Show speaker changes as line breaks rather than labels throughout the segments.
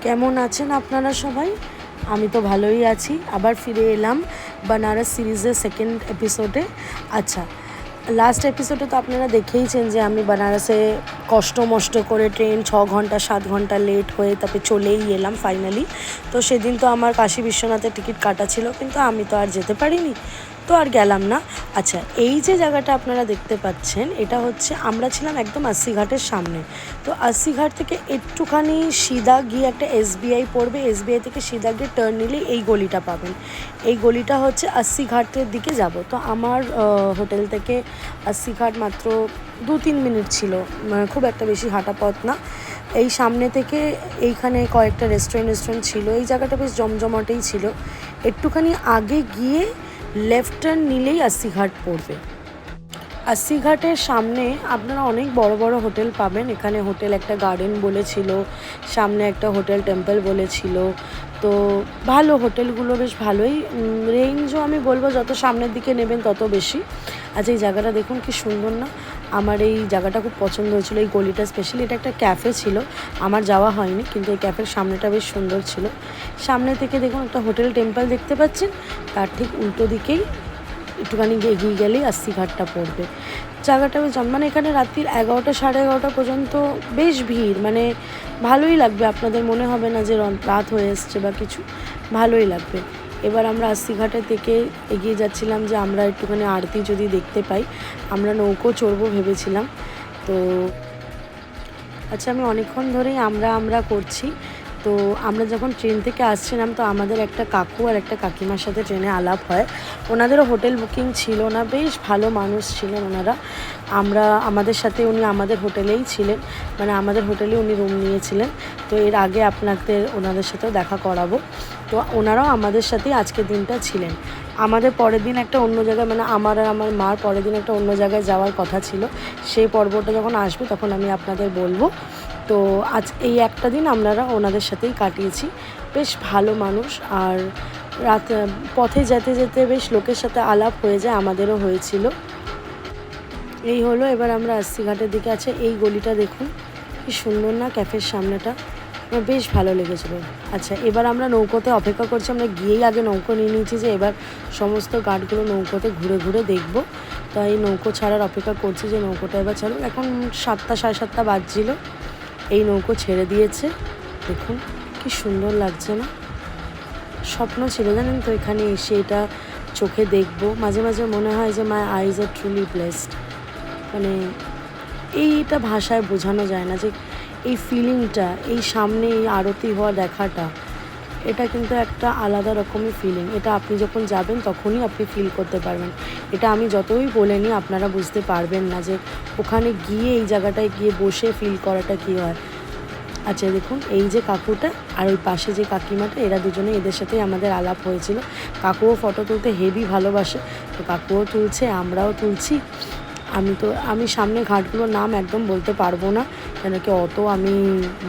কেমন আছেন আপনারা সবাই? আমি তো ভালোই আছি। আবার ফিরে এলাম বানারস সিরিজের সেকেন্ড এপিসোডে। আচ্ছা, লাস্ট এপিসোডে তো আপনারা দেখেইছেন যে আমি বানারসে কষ্ট মষ্ট করে ট্রেন 6 ঘন্টা 7 ঘন্টা লেট হয়ে তারপরে চলেই এলাম ফাইনালি। তো সেদিন তো আমার কাশী বিশ্বনাথের টিকিট কাটা ছিল, কিন্তু আমি তো আর যেতে পারিনি, তো আর গেলাম না। আচ্ছা, এই যে জায়গাটা আপনারা দেখতে পাচ্ছেন, এটা হচ্ছে, আমরা ছিলাম একদম আশি ঘাটের সামনে। তো আশি ঘাট থেকে একটুখানি সিধা গিয়ে একটা এসবিআই পড়বে, এসবিআই থেকে সিধা গিয়ে টার্ন নিলে এই গলিটা পাবেন। এই গলিটা হচ্ছে আশি ঘাটের দিকে যাব। তো আমার হোটেল থেকে আশি ঘাট মাত্র 2-3 মিনিট ছিল, মানে খুব একটা বেশি হাঁটা পথ না। এই সামনে থেকে এইখানে কয়েকটা রেস্টুরেন্ট ছিল, এই জায়গাটা বেশ জমজমাটেই ছিল। একটুখানি আগে গিয়ে লেফট টার্ন নিলেই আশি ঘাট পড়বে। আশি ঘাটের সামনে আপনারা অনেক বড় বড় হোটেল পাবেন। এখানে হোটেল একটা গার্ডেন বলেছিল, সামনে একটা হোটেল টেম্পল বলেছিল। তো ভালো হোটেলগুলো, বেশ ভালোই রেঞ্জও। আমি বলবো যত সামনের দিকে নেবেন তত বেশি। আচ্ছা, এই জায়গাটা দেখুন কি সুন্দর না? আমার এই জায়গাটা খুব পছন্দ হয়েছিল, এই গলিটা স্পেশালি। এটা একটা ক্যাফে ছিল, আমার যাওয়া হয়নি, কিন্তু এই ক্যাফের সামনেটা বেশ সুন্দর ছিল। সামনে থেকে দেখুন একটা হোটেল টেম্পল দেখতে পাচ্ছেন, তার ঠিক উল্টো দিকেই একটুখানি এগিয়ে গেলেই আশি ঘাটটা পড়বে। জায়গাটা বেশ মানে এখানে রাত্রির 11টা 11:30 পর্যন্ত বেশ ভিড়, মানে ভালোই লাগবে, আপনাদের মনে হবে না যে রাত হয়ে এসছে বা কিছু, ভালোই লাগবে। এবার আমরা আশি ঘাটের থেকে এগিয়ে যাচ্ছিলাম যে আমরা একটুখানি আরতি যদি দেখতে পাই। আমরা নৌকো চড়বো ভেবেছিলাম। তো আচ্ছা, আমি অনেকক্ষণ ধরেই আমরা করছি। তো আমরা যখন ট্রেন থেকে আসছিলাম, তো আমাদের একটা কাকু আর একটা কাকিমার সাথে ট্রেনে আলাপ হয়। ওনাদেরও হোটেল বুকিং ছিল না, বেশ ভালো মানুষ ছিলেন ওনারা। আমাদের সাথে উনি আমাদের হোটেলেই ছিলেন, মানে আমাদের হোটেলে উনি রুম নিয়েছিলেন। তো এর আগে আপনাদের ওনাদের সাথেও দেখা করাবো। তো ওনারাও আমাদের সাথেই আজকের দিনটা ছিলেন। আমাদের পরের দিন একটা অন্য জায়গায়, মানে আমার আর আমার মার পরের দিন একটা অন্য জায়গায় যাওয়ার কথা ছিল। সেই পর্বটা যখন আসবে তখন আমি আপনাদের বলবো। তো আজ এই একটা দিন আমরা ওনাদের সাথেই কাটিয়েছি। বেশ ভালো মানুষ। আর রাত পথে যেতে যেতে বেশ লোকের সাথে আলাপ হয়ে যায়, আমাদেরও হয়েছিল। এই হলো, এবার আমরা আশি ঘাটের দিকে আছে। এই গলিটা দেখুন কি সুন্দর না, ক্যাফের সামনেটা আমার বেশ ভালো লেগেছিলো। আচ্ছা, এবার আমরা নৌকোতে অপেক্ষা করছি। আমরা গিয়েই আগে নৌকো নিয়ে নিয়েছি যে এবার সমস্ত ঘাটগুলো নৌকোতে ঘুরে ঘুরে দেখব। তো এই নৌকো ছাড়ার অপেক্ষা করছি যে নৌকোটা এবার ছাড়ুক। এখন 7টা 7:30 বাজছিল, এই নৌকো ছেড়ে দিয়েছে। দেখুন কি সুন্দর লাগছে না? স্বপ্ন ছিল জানেন তো এখানে এসে এটা চোখে দেখবো। মাঝে মাঝে মনে হয় যে মাই আইজ আর ট্রুলি ব্লেসড। মানে এইটা ভাষায় বোঝানো যায় না যে এই ফিলিংটা, এই সামনে এই আরতি হওয়া দেখাটা, এটা কিন্তু একটা আলাদা রকমের ফিলিং। এটা আপনি যখন যাবেন তখনই আপনি ফিল করতে পারবেন। এটা আমি যতই বলে নিই আপনারা বুঝতে পারবেন না যে ওখানে গিয়ে এই জায়গাটায় গিয়ে বসে ফিল করাটা কী হয়। আচ্ছা দেখুন, এই যে কাকুটা আর ওই পাশে যে কাকিমাটা, এরা দুজনে, এদের সাথেই আমাদের আলাপ হয়েছিল। কাকুও ফটো তুলতে হেভি ভালোবাসে, তো কাকুও তুলছে, আমরাও তুলছি। আমি সামনে ঘাটগুলোর নাম একদম বলতে পারবো না, কেন কি অত আমি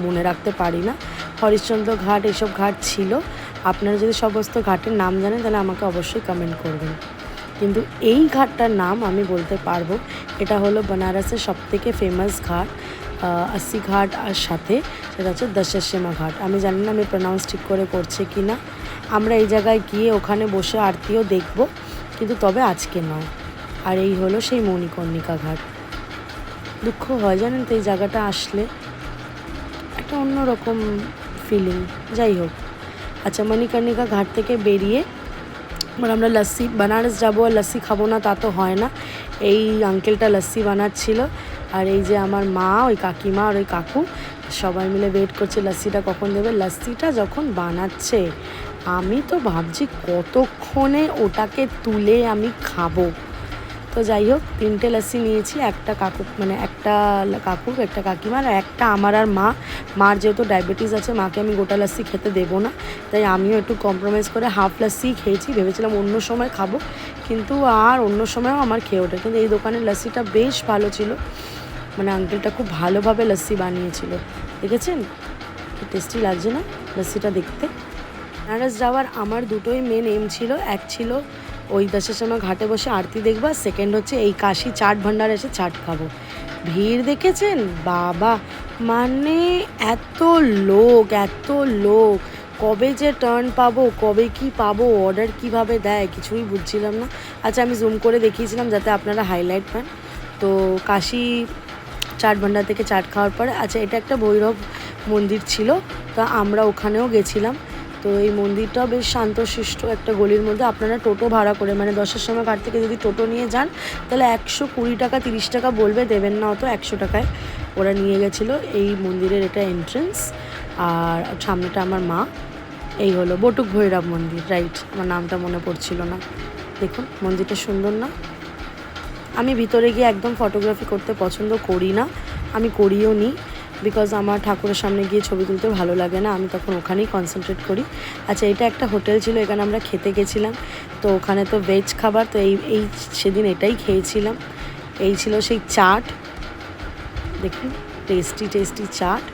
মনে রাখতে পারি না। হরিশ্চন্দ্র ঘাট, এসব ঘাট ছিল। আপনারা যদি সমস্ত ঘাটের নাম জানেন তাহলে আমাকে অবশ্যই কমেন্ট করবেন। কিন্তু এই ঘাটটার নাম আমি বলতে পারবো। এটা হলো বেনারসের সবথেকে ফেমাস ঘাট, আশি ঘাট, আর সাথে সেটা হচ্ছে দশাশ্যামা ঘাট। আমি জানি না আমি প্রনাউন্স ঠিক করে করছি কি না। আমরা এই জায়গায় গিয়ে ওখানে বসে আরতিও দেখব, কিন্তু তবে আজকে নয়। আর এই হলো সেই মণিকর্ণিকা ঘাট। দুঃখ হয় জানেন তো এই জায়গাটা আসলে, একটা অন্যরকম ফিলিং। যাই হোক, আচ্ছা, মণিকর্ণিকা ঘাট থেকে বেরিয়ে এবার আমরা লস্যি, বেনারস যাবো আর লস্যি খাবো না তা তো হয় না। এই আঙ্কেলটা লস্যি বানাচ্ছিল, আর এই যে আমার মা, ওই কাকিমা আর ওই কাকু সবাই মিলে ওয়েট করছে লস্যিটা কখন দেবে। লস্যিটা যখন বানাচ্ছে আমি তো ভাবছি কতক্ষণে ওটাকে তুলে আমি খাবো। তো যাই হোক, 3টে লস্যি নিয়েছি, একটা কাকু, মানে একটা কাকুর, একটা কাকিমার, আর একটা আমার আর মার যেহেতু ডায়াবেটিস আছে, মাকে আমি গোটা লস্যি খেতে দেবো না, তাই আমিও একটু কম্প্রোমাইজ করে হাফ লস্যি খেয়েছি। ভেবেছিলাম অন্য সময় খাবো, কিন্তু আর অন্য সময়ও আমার খেয়ে ওঠে। কিন্তু এই দোকানের লস্যিটা বেশ ভালো ছিল, মানে আঙ্কেলটা খুব ভালোভাবে লস্যি বানিয়েছিল। দেখেছেন কি টেস্টি লাগছে না লস্যিটা দেখতে? বেনারস যাওয়ার আমার দুটোই মেন এম ছিল। এক ছিল ওই দশাশ্যামা ঘাটে বসে আরতি দেখবা, সেকেন্ড হচ্ছে এই কাশি চাট ভান্ডার এসে চাট খাবো। ভিড় দেখেছেন বাবা, মানে এত লোক, কবে যে টার্ন পাবো, কবে কি পাবো, অর্ডার কিভাবে দেয় কিছুই বুঝছিলাম না। আচ্ছা আমি জুম করে দেখিয়েছিলাম যাতে আপনারা হাইলাইট পান। তো কাশি চাট ভান্ডার থেকে চাট খাওয়ার পরে, আচ্ছা এটা একটা ভৈরব মন্দির ছিল, তো আমরা ওখানেও গেছিলাম। তো এই মন্দিরটাও বেশ শান্তশিষ্ট একটা গলির মধ্যে। আপনারা টোটো ভাড়া করে, মানে 10-এর সময় ঘাট থেকে যদি টোটো নিয়ে যান তাহলে 120 টাকা 30 টাকা বলবে, দেবেন না অত, 100 টাকায় ওরা নিয়ে গেছিলো। এই মন্দিরের এটা এন্ট্রেন্স, আর সামনেটা আমার মা। এই হলো বটুক ভৈরব মন্দির, রাইট, আমার নামটা মনে পড়ছিল না। দেখুন মন্দিরটা সুন্দর না? আমি ভিতরে গিয়ে একদম ফটোগ্রাফি করতে পছন্দ করি না, আমি করিও নি, বিকজ আমার ঠাকুরের সামনে গিয়ে ছবি তুলতে ভালো লাগে না, আমি তখন ওখানেই কনসেন্ট্রেট করি। আচ্ছা এটা একটা হোটেল ছিল, এখানে আমরা খেতে গেছিলাম। তো ওখানে তো ভেজ খাবার, তো এই সেদিন এটাই খেয়েছিলাম। এই ছিল সেই চাট, দেখুন টেস্টি চাট।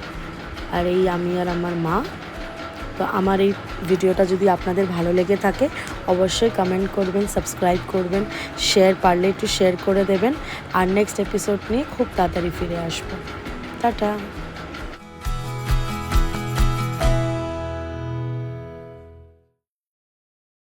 আর এই আমি আর আমার মা। তো আমার এই ভিডিওটা যদি আপনাদের ভালো লেগে থাকে অবশ্যই কমেন্ট করবেন, সাবস্ক্রাইব করবেন, শেয়ার পারলে একটু শেয়ার করে দেবেন। আর নেক্সট এপিসোড নিয়ে খুব তাড়াতাড়ি ফিরে আসবো। টাটা।